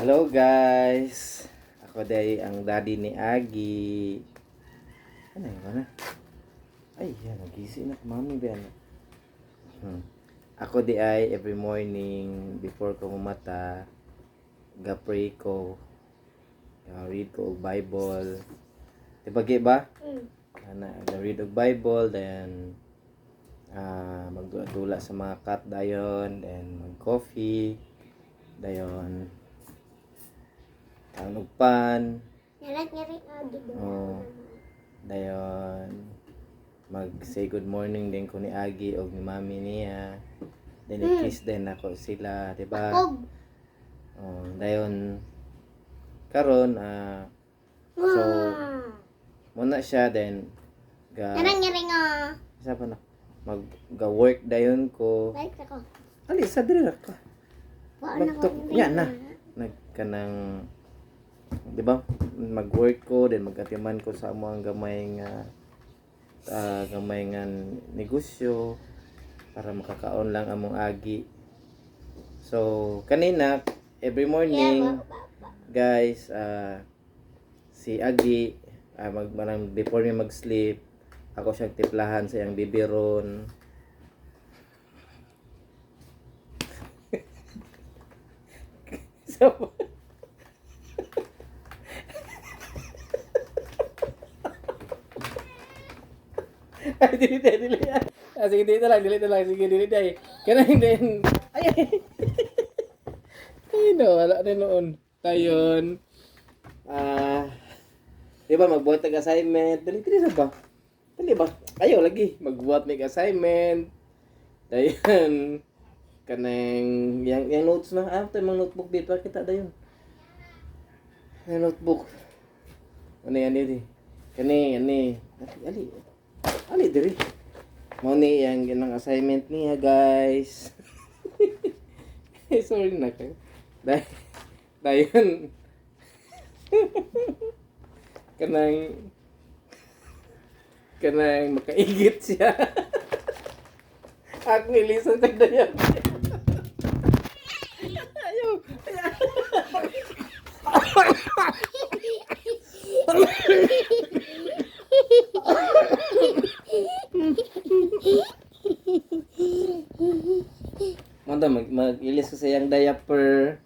Hello guys! Ako day ang daddy ni Agi. Ano yun na? Ay, yan. Nagising na. Mami ba yan? Ako di ay every morning before ko mumata ga-pray ko. Read ko og Bible. Tibagi ba? Ga-read og Bible. Then magdula sa mga cat dayon. Then mag-coffee. Dayon ang ugpan. Dayon mag-say good morning din ko ni Agi o ni mami niya. Then i-kiss din ako sila, di ba? Dayon karon so muna siya then sapa na mag-work dayon ko. Ali sa dire ka. Yan na. Nagkanang di ba? Mag-work ko then magatiman ko sa among gamay nga negosyo para makakaon lang among Agi. So kanina every morning guys si Agi before me mag-sleep ako siyang tiplahan sa iyang bibiron. So ay, dili. Sige, dito lang. Sige, dili. Kanang din. Ay. Ay, no. Wala rin noon. Tayon. Di ba, magbuhat ng assignment. Dili na ba? Dili ba? Ayaw lagi. Magbuhat ng assignment. Tayon. Kanang, yung notes na. Ito yung mga notebook dito. Kita dayon. Yung notebook. Ano yan dito? Kani. Ali diri. Mao ni yang ginang assignment niya, guys. Sorry na kayo. Dayon. kanang makaigit siya. Ako nilisan sa dayon. Ayaw. Manda mag-ilis ko sa iyang diaper.